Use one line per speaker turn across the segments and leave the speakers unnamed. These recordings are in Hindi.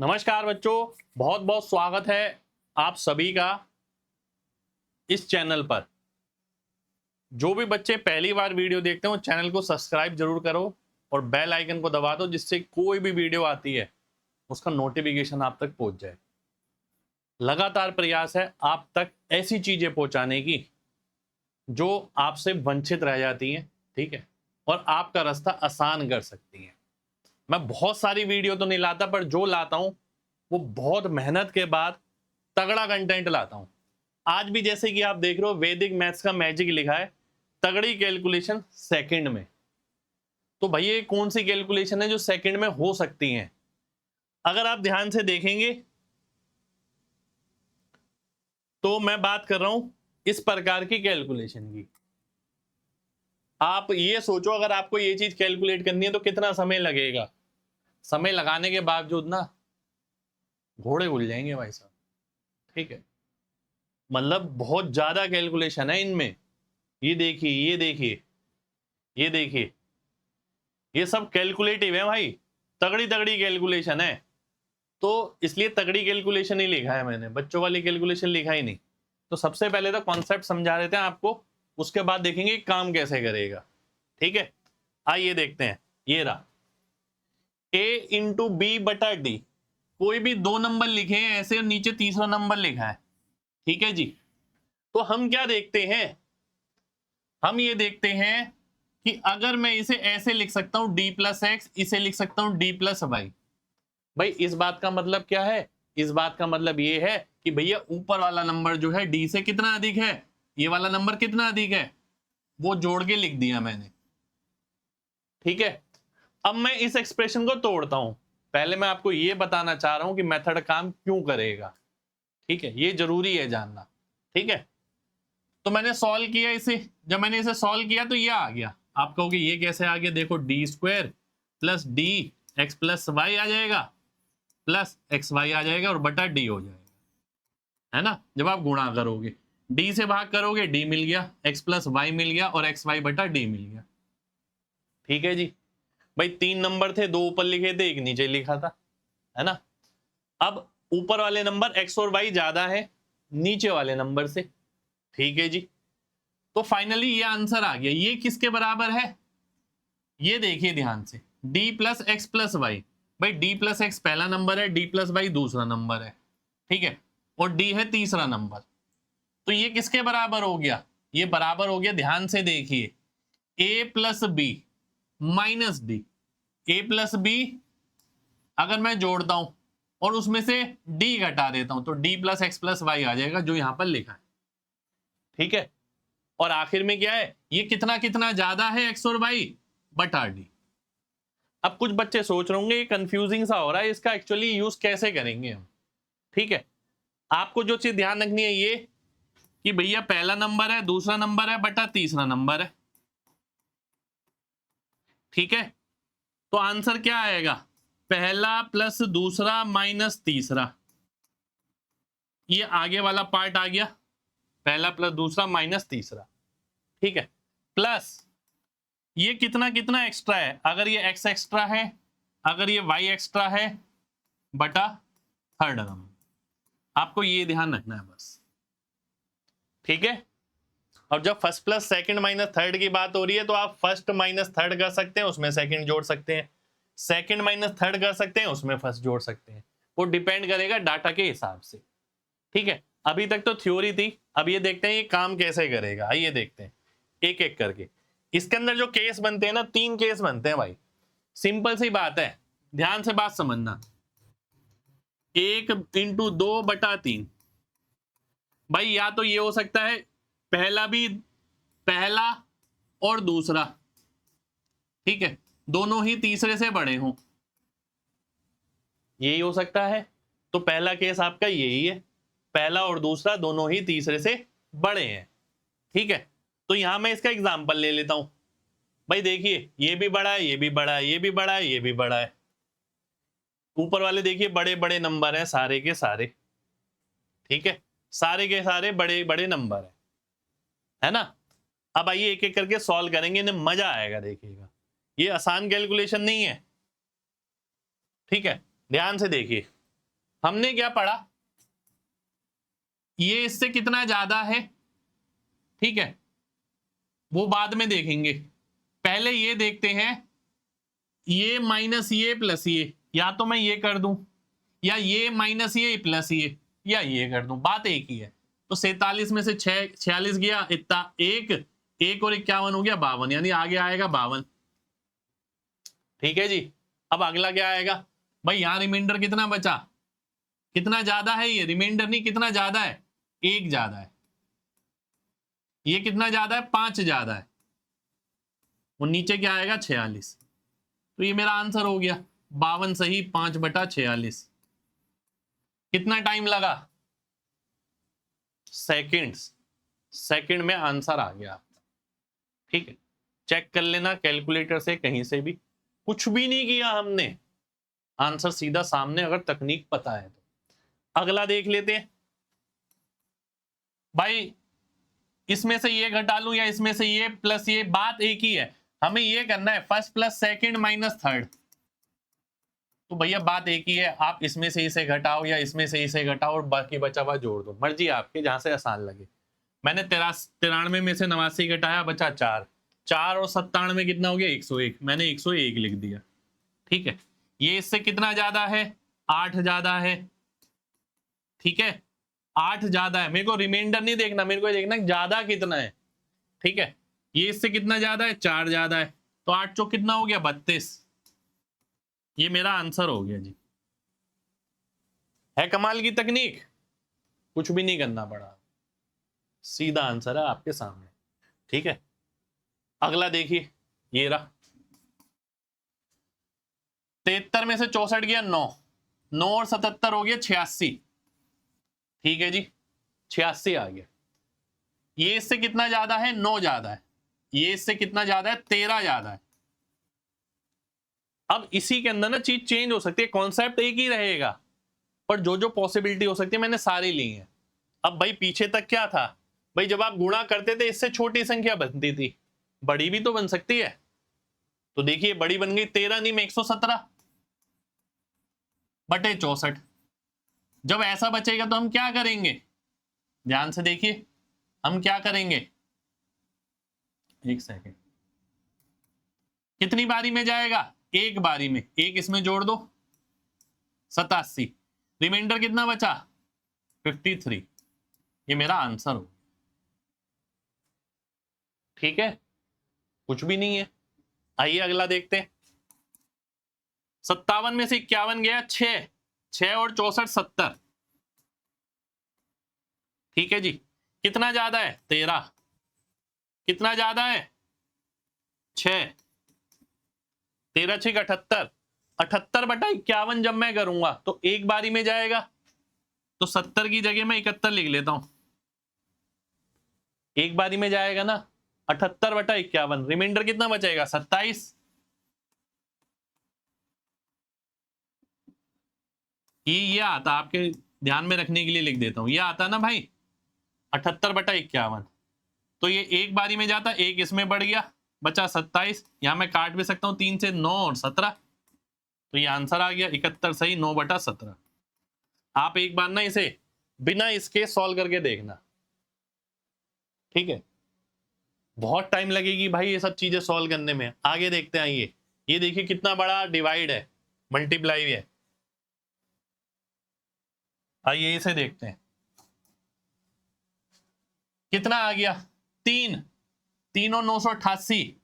नमस्कार बच्चों, बहुत बहुत स्वागत है आप सभी का इस चैनल पर। जो भी बच्चे पहली बार वीडियो देखते हो चैनल को सब्सक्राइब जरूर करो और बेल आइकन को दबा दो, जिससे कोई भी वीडियो आती है उसका नोटिफिकेशन आप तक पहुंच जाए। लगातार प्रयास है आप तक ऐसी चीजें पहुंचाने की जो आपसे वंचित रह जाती हैं, ठीक है, और आपका रास्ता आसान कर सकती हैं। मैं बहुत सारी वीडियो तो नहीं लाता, पर जो लाता हूं वो बहुत मेहनत के बाद तगड़ा कंटेंट लाता हूं। आज भी जैसे कि आप देख रहे हो वैदिक मैथ्स का मैजिक लिखा है, तगड़ी कैलकुलेशन सेकंड में। तो भाई ये कौन सी कैलकुलेशन है जो सेकंड में हो सकती हैं? अगर आप ध्यान से देखेंगे तो मैं बात कर रहा हूं इस प्रकार की कैलकुलेशन की। आप ये सोचो, अगर आपको ये चीज कैलकुलेट करनी है तो कितना समय लगेगा। समय लगाने के बावजूद ना घोड़े उड़ जाएंगे भाई साहब, ठीक है। मतलब बहुत ज्यादा कैलकुलेशन है इनमें। ये देखिए, ये देखिए, ये देखिए, ये सब कैलकुलेटिव है भाई, तगड़ी तगड़ी कैलकुलेशन है। तो इसलिए तगड़ी कैलकुलेशन ही लिखा है मैंने, बच्चों वाली कैलकुलेशन लिखा ही नहीं। तो सबसे पहले तो कॉन्सेप्ट समझा देते हैं आपको, उसके बाद देखेंगे काम कैसे करेगा, ठीक है। आइए देखते हैं। ये रहा a इंटू बी बटा डी। कोई भी दो नंबर लिखे हैं ऐसे और नीचे तीसरा नंबर लिखा है, ठीक है जी। तो हम क्या देखते हैं, हम ये देखते हैं कि अगर मैं इसे ऐसे लिख सकता हूं d प्लस एक्स, इसे लिख सकता हूं d प्लस वाई। भाई इस बात का मतलब क्या है? इस बात का मतलब ये है कि भैया ऊपर वाला नंबर जो है d से कितना अधिक है, ये वाला नंबर कितना अधिक है, वो जोड़ के लिख दिया मैंने, ठीक है। अब मैं इस एक्सप्रेशन को तोड़ता हूं। पहले मैं आपको ये बताना चाह रहा हूं कि मेथड काम क्यों करेगा, ठीक है, ये जरूरी है जानना, ठीक है। तो मैंने सॉल्व किया इसे, जब मैंने इसे सॉल्व किया तो ये आ गया। आप कहोगे ये कैसे आ गया? देखो D square plus D X plus Y आ जाएगा, प्लस एक्स वाई आ जाएगा और बटा डी हो जाएगा, है ना। जब आप गुणा करोगे, डी से भाग करोगे, डी मिल गया, एक्स प्लस वाई मिल गया और एक्स वाई बटा डी मिल गया, ठीक है जी। भाई तीन नंबर थे, दो ऊपर लिखे थे, एक नीचे लिखा था, है ना। अब ऊपर वाले नंबर एक्स और वाई ज्यादा है नीचे वाले नंबर से, ठीक है जी। तो फाइनली ये आंसर आ गया। ये किसके बराबर है? ये देखिए ध्यान से, d plus x plus y. भाई d प्लस एक्स पहला नंबर है, d प्लस वाई दूसरा नंबर है, ठीक है, और d है तीसरा नंबर। तो ये किसके बराबर हो गया? ये बराबर हो गया, ध्यान से देखिए, a plus b minus d. A plus b अगर मैं जोड़ता हूं और उसमें से d घटा देता हूं तो d plus x plus Y आ जाएगा, जो यहां पर लिखा है, ठीक है। और आखिर में क्या है? ये कितना कितना ज्यादा है, एक्स और वाई बटा डी। अब कुछ बच्चे सोच रहे होंगे ये कंफ्यूजिंग सा हो रहा है, इसका एक्चुअली यूज कैसे करेंगे हम, ठीक है। आपको जो चीज ध्यान रखनी है ये कि भैया पहला नंबर है, दूसरा नंबर है बटा तीसरा नंबर है, ठीक है। तो आंसर क्या आएगा? पहला प्लस दूसरा माइनस तीसरा। ये आगे वाला पार्ट आ गया, पहला प्लस दूसरा माइनस तीसरा, ठीक है। प्लस ये कितना कितना एक्स्ट्रा है, अगर ये x एक्स्ट्रा है, अगर ये y एक्स्ट्रा है, बटा थर्ड नंबर। आपको ये ध्यान रखना है बस, ठीक है। और जब first plus second minus third की बात हो रही है तो आप फर्स्ट माइनस थर्ड कर सकते हैं, उसमें सेकंड जोड़ सकते हैं, सेकंड माइनस थर्ड कर सकते हैं, उसमें फर्स्ट जोड़ सकते हैं। वो डिपेंड करेगा डाटा के हिसाब से, ठीक है। अभी तक तो थ्योरी थी, अब ये देखते हैं ये काम कैसे करेगा। आइए देखते हैं एक एक करके। इसके अंदर जो केस बनते हैं ना, तीन केस बनते हैं भाई, सिंपल सी बात है, ध्यान से बात समझना। 1 इंटू 2 बटा 3। भाई या तो ये हो सकता है पहला और दूसरा, ठीक है, दोनों ही तीसरे से बड़े हों, यही हो सकता है। तो पहला केस आपका यही है, पहला और दूसरा दोनों ही तीसरे से बड़े हैं, ठीक है। तो यहां मैं इसका एग्जांपल ले लेता हूं। भाई देखिए ये भी बड़ा है, ये भी बड़ा है, ये भी बड़ा है, ये भी बड़ा है। ऊपर वाले देखिए बड़े बड़े नंबर हैं सारे के सारे, ठीक है, सारे के सारे बड़े बड़े नंबर है ना। अब आइए एक एक करके सॉल्व करेंगे, इन्हें मजा आएगा, देखिएगा ये आसान कैलकुलेशन नहीं है, ठीक है। ध्यान से देखिए, हमने क्या पढ़ा, ये इससे कितना ज्यादा है, ठीक है, वो बाद में देखेंगे। पहले ये देखते हैं, ये माइनस ये प्लस ये, या तो मैं ये कर दूं, या ये माइनस ये प्लस ये, या ये कर दूं, बात एक ही है। तो 47 में से 46 गया, इतना एक और 51 हो गया 52, यानी आगे आएगा 52। ठीक है जी। अब अगला क्या आएगा भाई, यहां रिमाइंडर कितना बचा, कितना ज्यादा है, ये रिमाइंडर नहीं, कितना ज्यादा है, 1 ज्यादा है। ये कितना ज्यादा है, 5 ज्यादा है। और नीचे क्या आएगा, 46। तो ये मेरा आंसर हो गया 52 सही 5/46। कितना टाइम लगा, सेकंड में आंसर आ गया। ठीक है, चेक कर लेना कैलकुलेटर से, कहीं से भी कुछ भी नहीं किया हमने, आंसर सीधा सामने, अगर तकनीक पता है तो। अगला देख लेते हैं भाई, इसमें से ये घटा लूं या इसमें से ये प्लस ये, बात एक ही है, हमें ये करना है first plus second minus third. तो भैया बात एक ही है, आप इसमें से इसे घटाओ या इसमें से इसे घटाओ और बाकी बचा हुआ जोड़ दो, मर्जी आपकी, जहां से आसान लगे। मैंने 93 में से 89 घटाया, बचा 4 और 97 कितना हो गया, 101, मैंने 101 लिख दिया। ठीक है, ये इससे कितना ज्यादा है, 8 ज्यादा है। ठीक है, 8 ज्यादा है, मेरे को रिमाइंडर नहीं देखना, मेरे को देखना ज्यादा कितना है। ठीक है, ये इससे कितना ज्यादा है, 4 ज्यादा है, तो 8 चौक कितना हो गया, 32। ये मेरा आंसर हो गया जी। है कमाल की तकनीक, कुछ भी नहीं करना पड़ा, सीधा आंसर है आपके सामने। ठीक है, अगला देखिए, ये रहा 73 में से 64 गया 9 और 77 हो गया 86। ठीक है जी, 86 आ गया। ये इससे कितना ज्यादा है, 9 ज्यादा है। ये इससे कितना ज्यादा है, 13 ज्यादा है। अब इसी के अंदर ना चीज चेंज हो सकती है, कॉन्सेप्ट एक ही रहेगा, पर जो जो पॉसिबिलिटी हो सकती है मैंने सारी ली है। अब भाई पीछे तक क्या था भाई, जब आप गुणा करते थे इससे छोटी संख्या बनती थी, बड़ी भी तो बन सकती है। तो देखिए बड़ी बन गई 13 नहीं में 117/64। जब ऐसा बचेगा तो हम क्या करेंगे, ध्यान से देखिए, हम क्या करेंगे, एक सेकेंड, कितनी बारी में जाएगा, एक बारी में, एक इसमें जोड़ दो 87, रिमाइंडर कितना बचा 53। ये मेरा आंसर हो। ठीक है, कुछ भी नहीं है। आइए अगला देखते हैं, 57 में से 51 गया 6 और 64 70। ठीक है जी, कितना ज्यादा है, 13, कितना ज्यादा है 6, 13 6 78, 78/51 जब मैं करूंगा तो एक बारी में जाएगा, तो 70 की जगह मैं 71 लिख लेता हूं, एक बारी में जाएगा ना, 78/51, रिमाइंडर कितना बचेगा 27। ये आता, आपके ध्यान में रखने के लिए लिख देता हूं, ये आता ना भाई 78/51। तो ये एक बारी में जाता, एक इसमें बढ़ गया, बचा 27, यहां मैं काट भी सकता हूं 3 से, 9 और 17, तो ये आंसर आ गया 71 सही 9/17। आप एक बार ना इसे बिना इसके सॉल्व करके देखना। ठीक है, बहुत टाइम लगेगी भाई ये सब चीजें सॉल्व करने में। आगे देखते हैं, ये देखिए कितना बड़ा डिवाइड है, मल्टीप्लाई है। आइए इसे देखते हैं, कितना आ गया 3 और 988,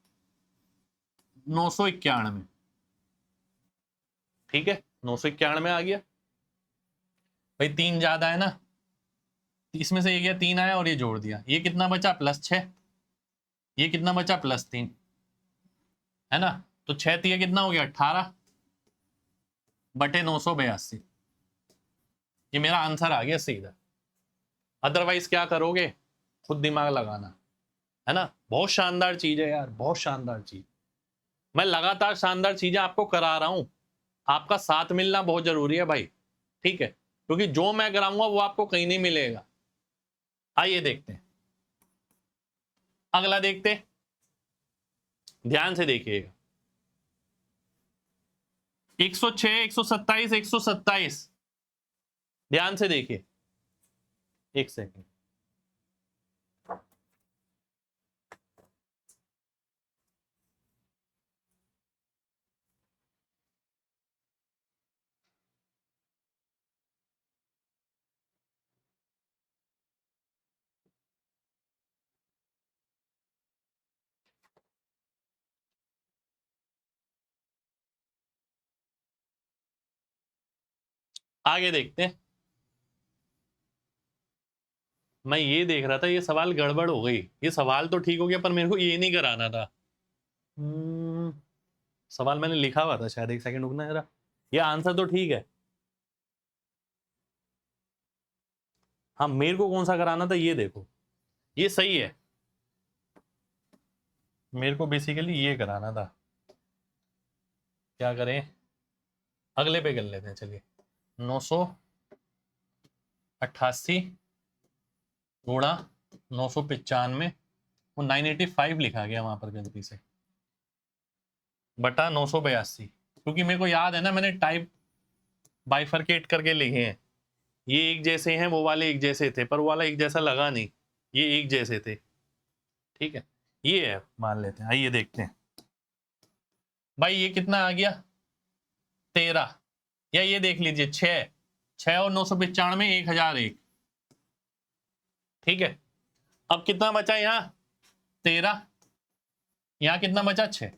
991। ठीक है, 991 आ गया भाई, 3 ज्यादा है ना, इसमें से ये गया 3 आया और ये जोड़ दिया, ये कितना बचा +6, ये कितना बचा +3, है ना, तो 6 3 कितना हो गया 18/982। ये मेरा आंसर आ गया सीधा। अदरवाइज क्या करोगे, खुद दिमाग लगाना, है ना। बहुत शानदार चीज है यार, बहुत शानदार चीज। मैं लगातार शानदार चीजें आपको करा रहा हूं, आपका साथ मिलना बहुत जरूरी है भाई। ठीक है, क्योंकि जो मैं कराऊंगा वो आपको कहीं नहीं मिलेगा। आइए देखते हैं, अगला देखते हैं, ध्यान से देखिएगा, 106 127 127, ध्यान से देखिए, एक सेकंड। आगे देखते हैं। मैं ये देख रहा था, ये सवाल गड़बड़ हो गई। ये सवाल तो ठीक हो गया, पर मेरे को ये नहीं कराना था। सवाल मैंने लिखा हुआ था शायद, एक सेकंड रुकना जरा। ये आंसर तो ठीक है। हाँ, मेरे को कौन सा कराना था ये देखो, ये सही है। मेरे को बेसिकली ये कराना था। क्या करें, अगले पे कर लेते हैं। चलिए, 988 गुणा 995, वो 985 लिखा गया वहां पर गलती से, बटा 982। क्योंकि मेरे को याद है ना, मैंने टाइप बाइफरकेट करके लिखे हैं। ये एक जैसे हैं, वो वाले एक जैसे थे, पर वो वाला एक जैसा लगा नहीं, ये एक जैसे थे। ठीक है, ये है, मान लेते हैं। आइए देखते हैं भाई, ये कितना आ गया 13, या ये देख लीजिए 6, 6 और 995 1001। ठीक है, अब कितना बचा यहाँ 13, यहाँ कितना बचा 6,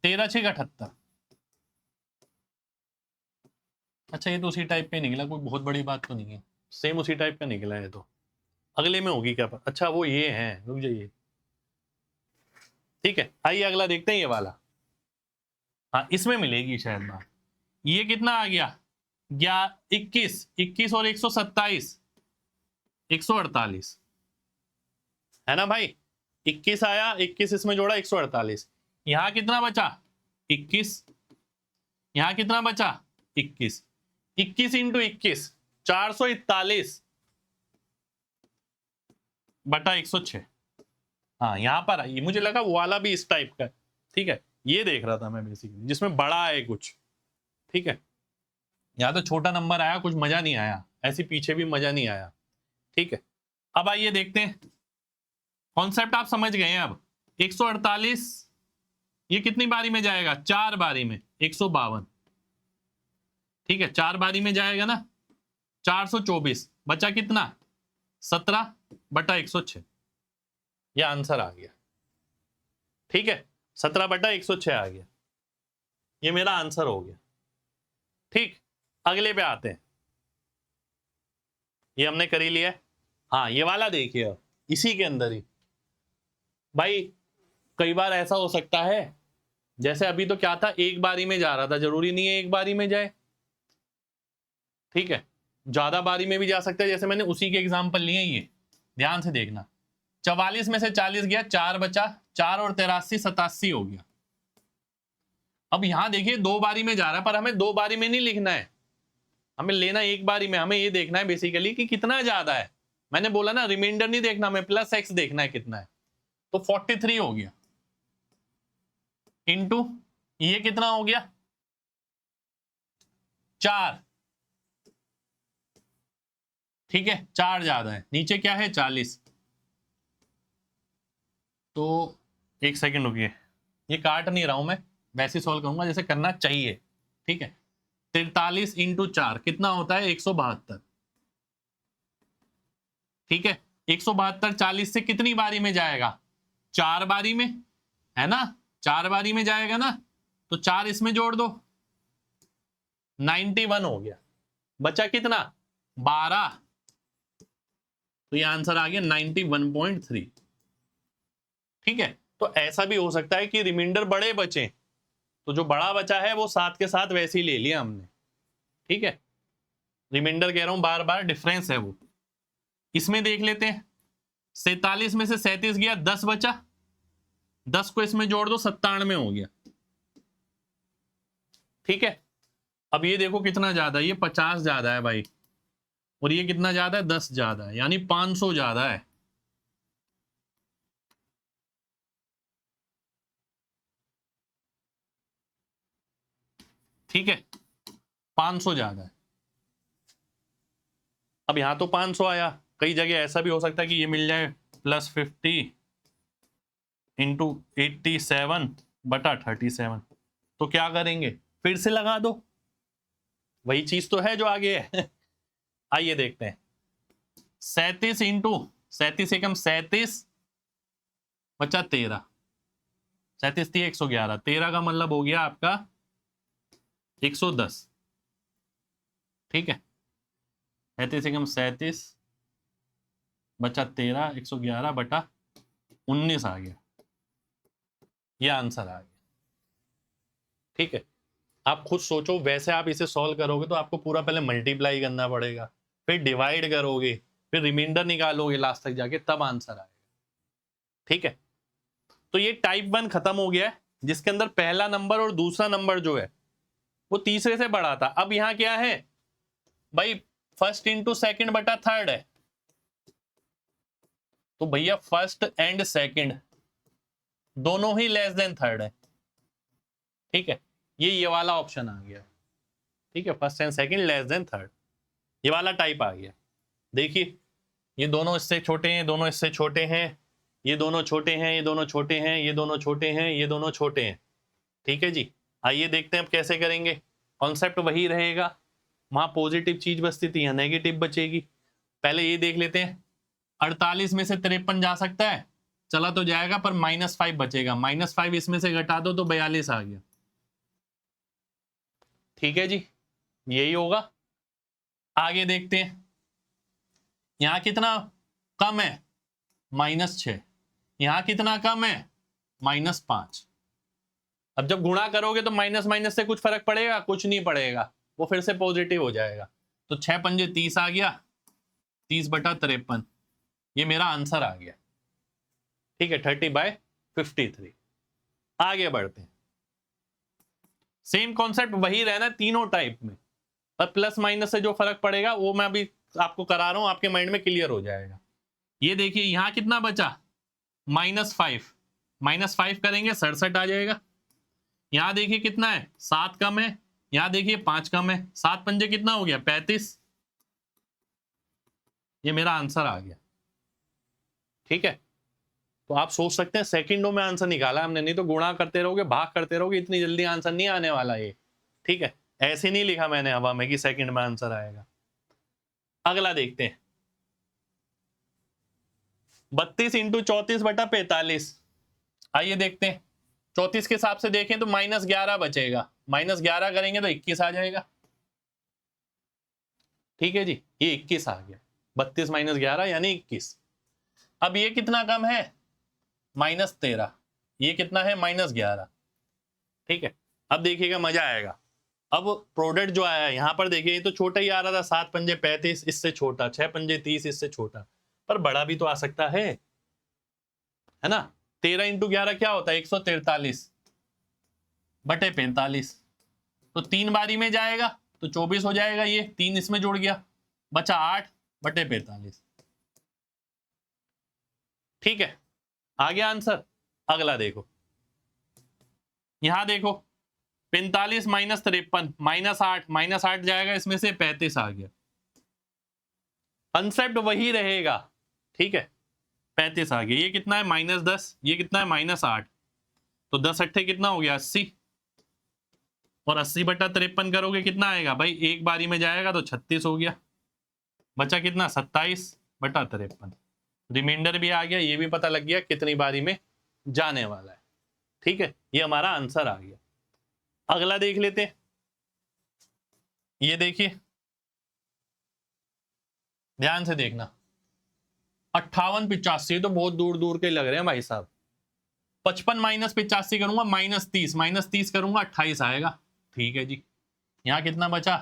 13 6 78। अच्छा, ये तो उसी टाइप पे निकला, कोई बहुत बड़ी बात तो नहीं है, सेम उसी टाइप का निकला है। तो अगले में होगी क्या अच्छा वो ये है, रुक जाइए। ठीक है, आइए अगला देखते हैं, ये वाला। हाँ, इसमें मिलेगी शायद बात। ये कितना आ गया, 21, 21 और 127, 148 है ना भाई। 21 आया, 21 इसमें जोड़ा, 148। यहां कितना बचा 21, यहां कितना बचा 21, 21 इंटू 21 441 बटा 106। हाँ, यहां पर आई, मुझे लगा वो वाला भी इस टाइप का है। ठीक है, ये देख रहा था मैं बेसिकली, जिसमें बड़ा है कुछ। ठीक है, यहाँ तो छोटा नंबर आया, कुछ मजा नहीं आया, ऐसी पीछे भी मजा नहीं आया। ठीक है, अब आइए देखते हैं, कॉन्सेप्ट आप समझ गए हैं। अब 148 ये कितनी बारी में जाएगा, 4 बारी में, 152। ठीक है, 4 बारी में जाएगा ना, 424 बचा कितना 17 बटा 106, यह आंसर आ गया। ठीक है, 17 बटा 106 आ गया, ये मेरा आंसर हो गया। ठीक, अगले पे आते हैं। ये हमने कर ही लिया। हाँ, ये वाला देखिए, इसी के अंदर ही भाई, कई बार ऐसा हो सकता है, जैसे अभी तो क्या था, एक बारी में जा रहा था, जरूरी नहीं है एक बारी में जाए। ठीक है, ज्यादा बारी में भी जा सकता है, जैसे मैंने उसी के एग्जाम्पल लिए ये, ध्यान से देखना। 44 में से 40 गया, 4 बचा, 4 और 83 87 हो गया। अब यहां देखिए 2 बारी में जा रहा है, पर हमें 2 बारी में नहीं लिखना है, हमें लेना एक बारी में। हमें ये देखना है बेसिकली कि कितना ज्यादा है। मैंने बोला ना, रिमाइंडर नहीं देखना, हमें प्लस एक्स देखना है कितना है। तो 43 हो गया, इंटू ये कितना हो गया 4। ठीक है, 4 ज्यादा है, नीचे क्या है 40। तो एक सेकंड रुकिए, ये काट नहीं रहा हूं मैं, वैसे सॉल्व करूंगा जैसे करना चाहिए। ठीक है, 43 इंटू 4 कितना होता है 172। ठीक है, 172 40 से कितनी बारी में जाएगा, 4 बारी में, है ना, 4 बारी में जाएगा ना, तो 4 इसमें जोड़ दो, 91 हो गया। बचा कितना 12, तो ये आंसर आ गया 91.3। ठीक है, तो ऐसा भी हो सकता है कि रिमाइंडर बड़े बचे, तो जो बड़ा बचा है वो साथ के साथ वैसे ही ले लिया हमने। ठीक है, रिमाइंडर कह रहा हूं बार बार, डिफरेंस है वो। इसमें देख लेते हैं, 47 में से 37 गया, 10 बचा, 10 को इसमें जोड़ दो, 97 हो गया। ठीक है, अब ये देखो कितना ज्यादा, ये 50 ज्यादा है भाई, और ये कितना ज्यादा है 10 ज्यादा है, यानी 500 ज्यादा है। ठीक है, 500 ज्यादा है। अब यहाँ तो 500 आया, कई जगह ऐसा भी हो सकता है कि ये मिल जाए +50 इंटू 87/37। तो क्या करेंगे, फिर से लगा दो, वही चीज तो है जो आगे है। आइए देखते हैं, 37 इंटू 37 एकम 37 बचा 13, 37 थी 111, 13 का मतलब हो गया आपका 110। ठीक है, 37 एकम 37 बचा 13, 111/19 आ गया, ये आंसर आ गया। ठीक है, आप खुद सोचो, वैसे आप इसे सॉल्व करोगे तो आपको पूरा पहले मल्टीप्लाई करना पड़ेगा, फिर डिवाइड करोगे, फिर रिमाइंडर निकालोगे लास्ट तक जाके, तब आंसर आएगा। ठीक है, तो ये टाइप 1 खत्म हो गया है, जिसके अंदर पहला नंबर और दूसरा नंबर जो है वो तीसरे से बड़ा था। अब यहां क्या है भाई, फर्स्ट इंटू सेकेंड बटा थर्ड है, तो भैया फर्स्ट एंड सेकेंड दोनों ही लेस देन थर्ड है। ठीक है, ये वाला ऑप्शन आ गया। ठीक है, first and second less than third, ये वाला टाइप आ गया। देखिए, ये दोनों इससे छोटे हैं, दोनों इससे छोटे हैं, ये दोनों छोटे हैं, ये दोनों छोटे हैं, ये दोनों छोटे हैं, ये दोनों छोटे हैं। ठीक है जी, आइए देखते हैं अब कैसे करेंगे। कॉन्सेप्ट वही रहेगा, वहां पॉजिटिव चीज बचती थी, यहाँ नेगेटिव बचेगी। पहले ये देख लेते हैं, 48 में से 53 जा सकता है, चला तो जाएगा, पर -5 बचेगा, -5 इसमें से घटा दो तो 42 आ गया। ठीक है जी, यही होगा। आगे देखते हैं, यहां कितना कम है, -6, यहां कितना कम है, -5। अब जब गुणा करोगे तो माइनस माइनस से कुछ फर्क पड़ेगा, कुछ नहीं पड़ेगा, वो फिर से पॉजिटिव हो जाएगा। तो 6 पंजे 30 आ गया, 30/53, ये मेरा आंसर आ गया। ठीक है, 30/53। आगे बढ़ते हैं, सेम कॉन्सेप्ट वही रहना तीनों टाइप में, पर प्लस माइनस से जो फर्क पड़ेगा वो मैं अभी आपको करा रहा हूं, आपके माइंड में क्लियर हो जाएगा। ये देखिए, यहां कितना बचा, -5, -5 करेंगे 67 आ जाएगा। यहां देखिए कितना है, 7 कम है, यहां देखिए 5 कम है, 7 पंजे कितना हो गया, 35, ये मेरा आंसर आ गया। ठीक है, तो आप सोच सकते हैं सेकंडों में आंसर निकाला हमने, नहीं तो गुणा करते रहोगे, भाग करते रहोगे, इतनी जल्दी आंसर नहीं आने वाला ये। ठीक है, ऐसे नहीं लिखा मैंने हवा में कि सेकंड में आंसर आएगा। अगला देखते हैं, 32 इंटू 34/45। आइए देखते हैं, 34 के हिसाब से देखें तो -11 बचेगा, -11 करेंगे तो 21 आ जाएगा। ठीक है जी, ये 21 आ गया, 32 - 11 यानी 21। अब ये कितना कम है, -13, ये कितना है, -11। ठीक है, अब देखिएगा मजा आएगा। अब प्रोडक्ट जो आया है यहां पर देखिए, ये तो छोटा ही आ रहा था, 7 पंजे 35 इससे छोटा, 6 पंजे 30 इससे छोटा, पर बड़ा भी तो आ सकता है ना। 13 इंटू 11 क्या होता है, 143/45, तो 3 बारी में जाएगा तो 24 हो जाएगा, ये 3 इसमें जुड़ गया, बचा 8/45। ठीक है, आ गया आंसर। अगला देखो, यहां देखो 45 - 53, -8 जाएगा इसमें से, 35 आ गया। कंसेप्ट वही रहेगा। ठीक है, 35 आ गया, ये कितना है, -10, ये कितना है, -8, तो 10 अट्ठे कितना हो गया, 80, और 80/53 करोगे कितना आएगा भाई, एक बारी में जाएगा तो 36 हो गया, बचा कितना, 27/53। रिमाइंडर भी आ गया, ये भी पता लग गया कितनी बारी में जाने वाला है। ठीक है, ये हमारा आंसर आ गया। अगला देख लेते हैं, ये देखिए, ध्यान से देखना, 58/85, तो बहुत दूर दूर के लग रहे हैं भाई साहब। 55 - 85 करूंगा, -30 करूंगा, 28 आएगा। ठीक है जी, यहां कितना बचा,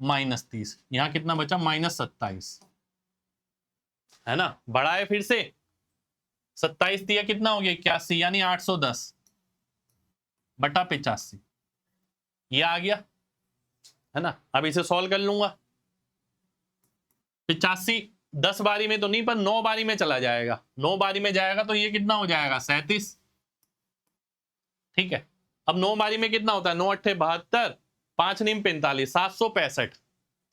-30, यहां कितना बचा, -27, है ना, बड़ा है फिर से, 27 दिया कितना हो गया, 81, यानी 810/85, ये आ गया, है ना। अब इसे सॉल्व कर लूंगा, 85 10 बारी में तो नहीं, पर 9 बारी में चला जाएगा, 9 बारी में जाएगा तो ये कितना हो जाएगा, 37। ठीक है, अब 9 बारी में कितना होता है, 9 अट्ठे 72, 5 नीम 45, 765।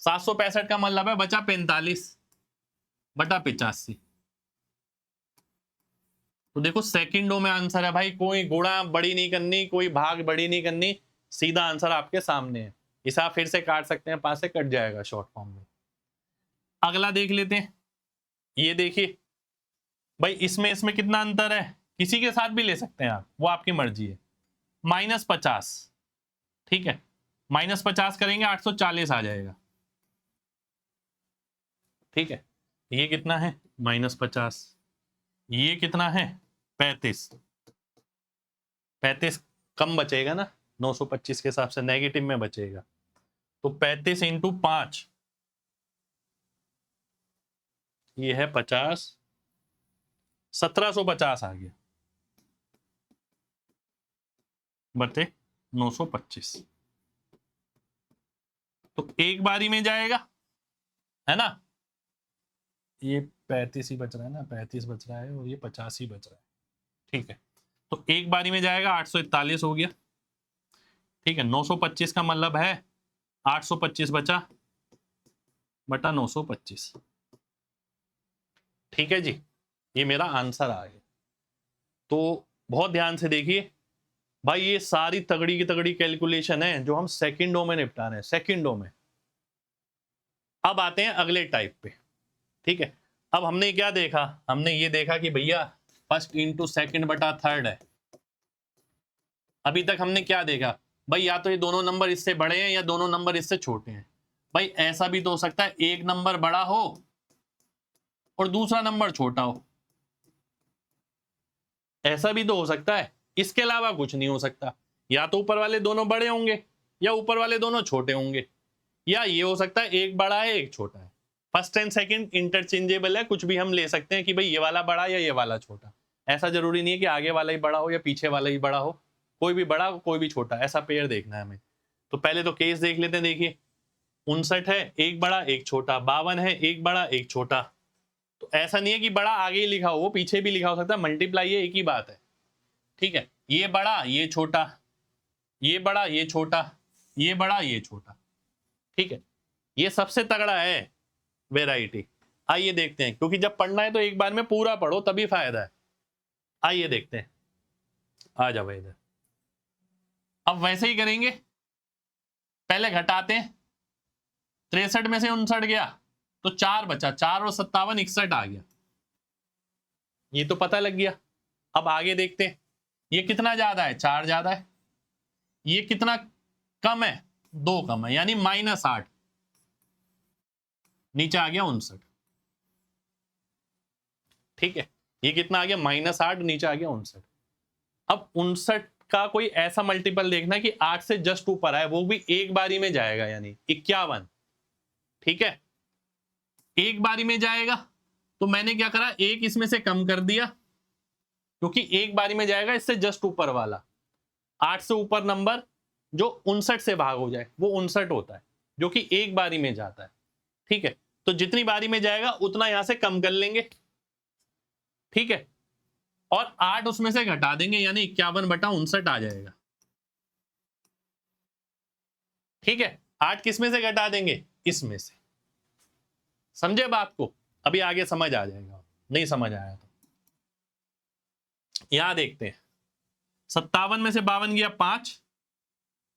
765 का मतलब है बचा 45 बटा 85। तो देखो सेकंडों में आंसर है भाई, कोई गुणा बड़ी नहीं करनी, कोई भाग बड़ी नहीं करनी, सीधा आंसर आपके सामने है। इसे आप फिर से काट सकते हैं, 5 से कट जाएगा शॉर्ट फॉर्म में। अगला देख लेते हैं, ये देखिए भाई, इसमें कितना अंतर है, किसी के साथ भी ले सकते हैं आप, वो आपकी मर्जी है। -50, ठीक है, -50 करेंगे 840 आ जाएगा, ठीक है। ये कितना है -50, ये कितना है 35, 35 कम बचेगा ना, 925 के हिसाब से नेगेटिव में बचेगा, तो 35 इंटू 5, ये है 50, 1750 आ गया बटे 925। तो एक बारी में जाएगा, है ना, ये 35 ही बच रहा है ना, 35 बच रहा है और ये 50 ही बच रहा है, ठीक है। तो एक बारी में जाएगा 841 हो गया, ठीक है। 925 का मतलब है 825 बचा बटा 925, ठीक है जी, ये मेरा आंसर आ गया। तो बहुत ध्यान से देखिए भाई, ये सारी तगड़ी की तगड़ी कैलकुलेशन है जो हम सेकंडों में निपटा रहे हैं, सेकंडों में। अब आते हैं अगले टाइप पे, ठीक है। अब हमने क्या देखा, हमने ये देखा कि भैया फर्स्ट इंटू सेकंड बटा थर्ड है। अभी तक हमने क्या देखा भाई, या तो ये दोनों नंबर इससे बड़े हैं या दोनों नंबर इससे छोटे हैं। भाई ऐसा भी तो हो सकता है एक नंबर बड़ा हो और दूसरा नंबर छोटा हो, ऐसा भी तो हो सकता है। इसके अलावा कुछ नहीं हो सकता, या तो ऊपर वाले दोनों बड़े होंगे या ऊपर वाले दोनों छोटे होंगे, या ये हो सकता है एक बड़ा है एक छोटा है। फर्स्ट एंड सेकंड इंटरचेंजेबल है, कुछ भी हम ले सकते हैं कि भाई ये वाला बड़ा या ये वाला छोटा। ऐसा जरूरी नहीं है कि आगे वाला ही बड़ा हो या पीछे वाला ही बड़ा हो, कोई भी बड़ा कोई भी छोटा, ऐसा पेयर देखना है हमें। तो पहले तो केस देख लेते हैं। देखिए 59 है एक बड़ा एक छोटा, 52 है एक बड़ा एक छोटा। तो ऐसा नहीं है कि बड़ा आगे ही लिखा हो, वो पीछे भी लिखा हो सकता है, मल्टीप्लाई है, एक ही बात है, ठीक है। ये बड़ा ये छोटा, ये बड़ा ये छोटा, ये बड़ा ये छोटा, ठीक है। ये सबसे तगड़ा है वेराइटी। आइए देखते हैं, क्योंकि जब पढ़ना है तो एक बार में पूरा पढ़ो तभी फायदा है। आइए देखते हैं, आ जाओ इधर। अब वैसे ही करेंगे, पहले घटाते हैं, 63 में से 59 गया तो 4 बचा, 4 और 57 61 आ गया, ये तो पता लग गया। अब आगे देखते हैं, ये कितना ज्यादा है, 4 ज्यादा है, ये कितना कम है, 2 कम है, यानी -8, नीचे आ गया 59, ठीक है। ये कितना आ गया -8, नीचे आ गया 59। अब 59 का कोई ऐसा मल्टीपल देखना कि 8 से जस्ट ऊपर आए, वो भी एक बारी में जाएगा, यानी 51, ठीक है। एक बारी में जाएगा तो मैंने क्या करा, एक इसमें से कम कर दिया, क्योंकि एक बारी में जाएगा इससे जस्ट ऊपर वाला। 8 से ऊपर नंबर जो 59 से भाग हो जाए वो 59 होता है, जो कि एक बारी में जाता है, ठीक है। तो जितनी बारी में जाएगा उतना यहां से कम कर लेंगे, ठीक है, और 8 उसमें से घटा देंगे, यानी 51 बटा 59 आ जाएगा, ठीक है। 8 किस में से घटा देंगे, इसमें से। समझे बात को, अभी आगे समझ आ जाएगा, नहीं समझ आया तो यहां देखते हैं। 57 में से 52 गया 5,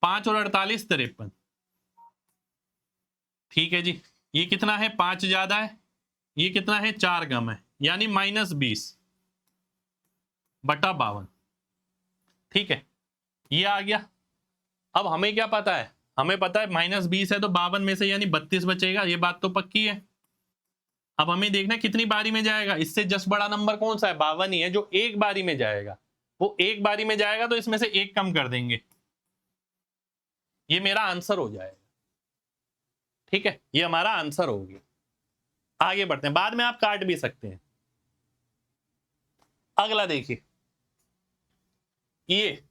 5 और 48 53, ठीक है जी। ये कितना है, 5 ज्यादा है, ये कितना है, 4 कम है, यानी -20 बटा 52, ठीक है। ये आ गया। अब हमें क्या पता है, हमें पता है -20 है तो 52 में से यानी 32 बचेगा, ये बात तो पक्की है। अब हमें देखना है कितनी बारी में जाएगा, इससे जस्ट बड़ा नंबर कौन सा है, 52 ही है, जो एक बारी में जाएगा। वो एक बारी में जाएगा तो इसमें से एक कम कर देंगे, ये मेरा आंसर हो जाएगा, ठीक है। ये हमारा आंसर हो गया। आगे बढ़ते हैं, बाद में आप काट भी सकते हैं। अगला देखिए, ये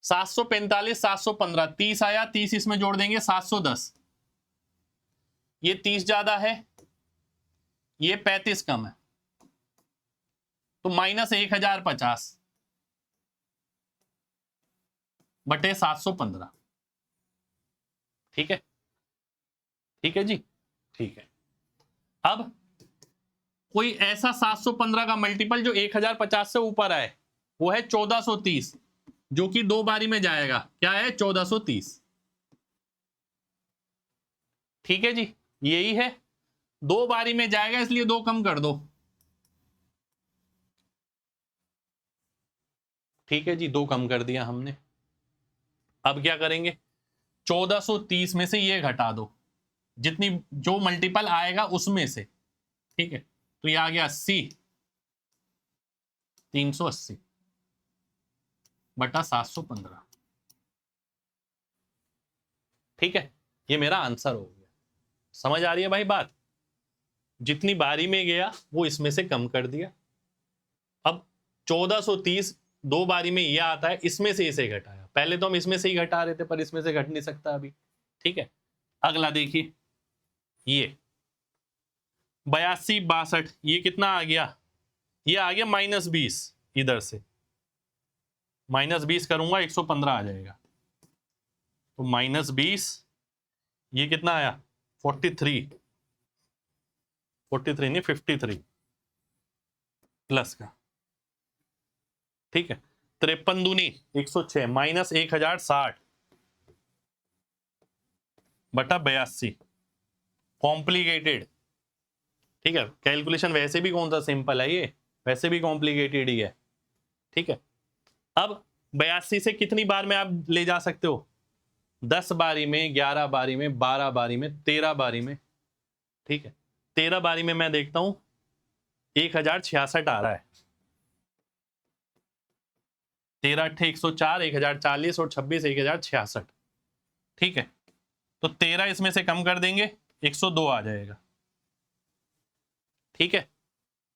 745 715, 30 आया, 30 इसमें जोड़ देंगे 710, ये 30 ज्यादा है, ये 35 कम है, तो -1050 बटे 715, ठीक है, ठीक है जी, ठीक है। अब कोई ऐसा 715 का मल्टीपल जो 1050 से ऊपर आए, वो है 1430, जो कि 2 बारी में जाएगा। क्या है? 1430। ठीक है जी, यही है, 2 बारी में जाएगा, इसलिए 2 कम कर दो। ठीक है जी, 2 कम कर दिया हमने। अब क्या करेंगे? 1430 में से ये घटा दो, जितनी जो मल्टीपल आएगा उसमें से। ठीक है, तो ये आ गया 80, 380 बटा 715। ठीक है, ये मेरा आंसर हो गया। समझ आ रही है भाई बात? जितनी बारी में गया वो इसमें से कम कर दिया। अब 1430 2 बारी में ये आता है, इसमें से इसे घटाया। पहले तो हम इसमें से ही घटा रहे थे, पर इसमें से घट नहीं सकता अभी। ठीक है, अगला देखिए, ये 82 62, ये कितना आ गया? ये आ गया -20। इधर से -20 करूंगा, 115 आ जाएगा। तो -20, ये कितना आया? 43 नहीं 53 प्लस का। ठीक है, 53 दूनी 106 माइनस 1060 बटा 82। कॉम्प्लिकेटेड। ठीक है, कैलकुलेशन वैसे भी कौन सा सिंपल है, ये वैसे भी कॉम्प्लिकेटेड ही है। ठीक है, अब 82 से कितनी बार में आप ले जा सकते हो? 10 बारी में, 11 बारी में, 12 बारी में, 13 बारी में। ठीक है, 13 बारी में मैं देखता हूं 1066 आ रहा है। 13 8 104, 1040 और 26 1066। ठीक है, तो 13 इसमें से कम कर देंगे, 102 आ जाएगा। ठीक है,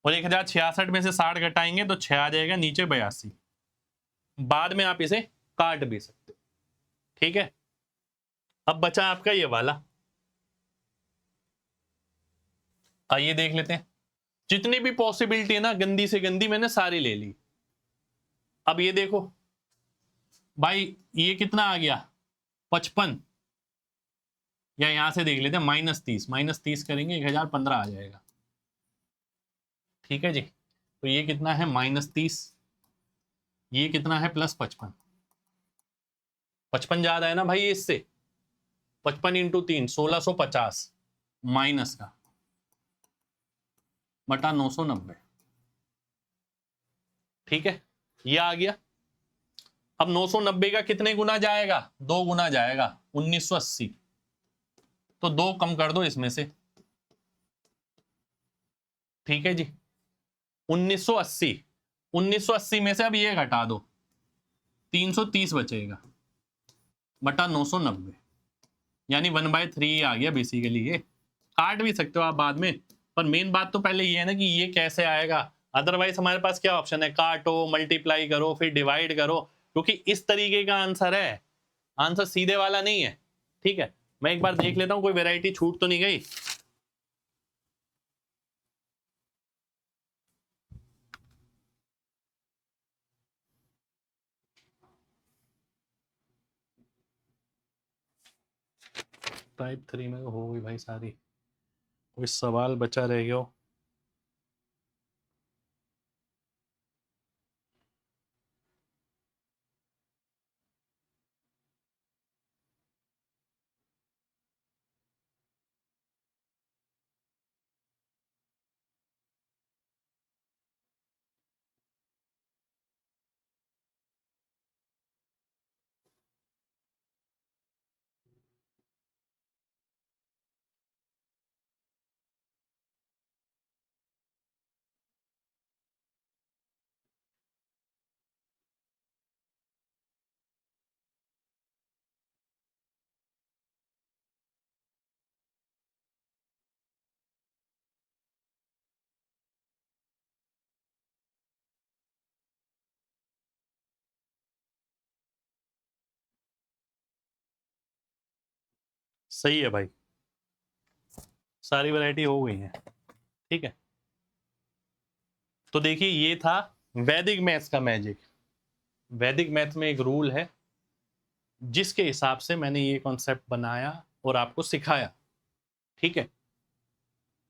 और 1066 में से 60 घटाएंगे तो 6 आ जाएगा, नीचे 82। बाद में आप इसे काट भी सकते हो। ठीक है, अब बचा आपका ये वाला, आइए देख लेते हैं। जितनी भी पॉसिबिलिटी है ना, गंदी से गंदी मैंने सारी ले ली। अब ये देखो भाई, ये कितना आ गया? 55, या यहां से देख लेते हैं, -30 करेंगे 1015 आ जाएगा। ठीक है जी, तो ये कितना है? -30, ये कितना है? +55। 55 ज्यादा है ना भाई इससे, 55 × 3 1650 माइनस का बटा 990। ठीक है, ये आ गया। अब 990 का कितने गुना जाएगा? 2 गुना जाएगा, 1980। तो 2 कम कर दो इसमें से। ठीक है जी, 1980, 1980 में से अब ये घटा दो, 330 बचेगा बटा 990, यानी 1/3 आ गया बेसिकली। ये काट भी सकते हो आप बाद में, पर मेन बात तो पहले ये है ना कि ये कैसे आएगा। अदरवाइज हमारे पास क्या ऑप्शन है? काटो, मल्टीप्लाई करो, फिर डिवाइड करो, क्योंकि इस तरीके का आंसर है, आंसर सीधे वाला नहीं है। ठीक है, मैं एक बार देख लेता हूं कोई वैरायटी छूट तो नहीं गई। टाइप 3 में तो हो गई भाई सारी, कोई सवाल बचा रह गया हो? सही है भाई, सारी वैरायटी हो गई है। ठीक है, तो देखिए ये था वैदिक मैथ्स का मैजिक। वैदिक मैथ में एक रूल है जिसके हिसाब से मैंने ये कॉन्सेप्ट बनाया और आपको सिखाया। ठीक है,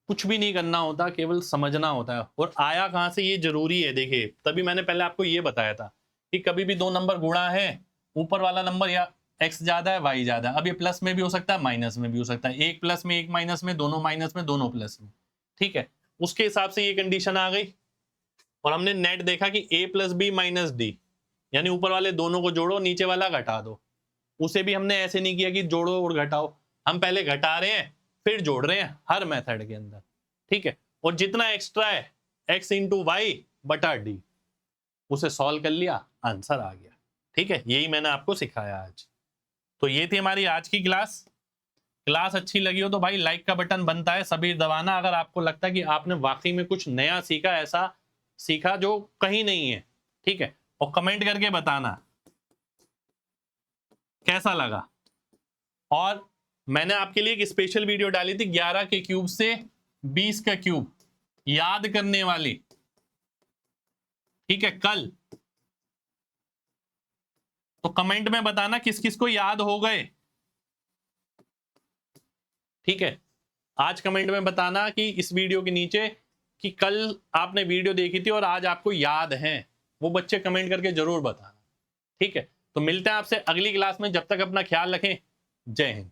कुछ भी नहीं करना होता, केवल समझना होता है। और आया कहाँ से ये जरूरी है, देखिए तभी मैंने पहले आपको ये बताया था कि कभी भी दो नंबर गुणा है, ऊपर वाला नंबर या x ज्यादा है y ज्यादा है। अब ये प्लस में भी हो सकता है, माइनस में भी हो सकता है, एक प्लस में एक माइनस में, दोनों माइनस में दोनों प्लस में। ठीक है, उसके हिसाब से ये कंडीशन आ गई और हमने नेट देखा कि a plus b minus d, यानी ऊपर वाले दोनों को जोड़ो, नीचे वाला घटा दो। उसे भी हमने ऐसे नहीं किया कि जोड़ो और घटाओ, हम पहले घटा रहे हैं फिर जोड़ रहे हैं हर मेथड के अंदर। ठीक है, और जितना एक्स्ट्रा है x इंटू वाई बटा डी, उसे सॉल्व कर लिया, आंसर आ गया। ठीक है, यही मैंने आपको सिखाया आज। तो ये थी हमारी आज की क्लास। क्लास अच्छी लगी हो तो भाई लाइक का बटन बनता है सभी दबाना, अगर आपको लगता है कि आपने वाकई में कुछ नया सीखा, ऐसा सीखा जो कहीं नहीं है। ठीक है, और कमेंट करके बताना कैसा लगा। और मैंने आपके लिए एक स्पेशल वीडियो डाली थी 11 के क्यूब से 20 का क्यूब याद करने वाली। ठीक है, कल। तो कमेंट में बताना किस किस को याद हो गए। ठीक है, आज कमेंट में बताना कि इस वीडियो के नीचे कि कल आपने वीडियो देखी थी और आज आपको याद है, वो बच्चे कमेंट करके जरूर बताना। ठीक है, तो मिलते हैं आपसे अगली क्लास में, जब तक अपना ख्याल रखें। जय हिंद।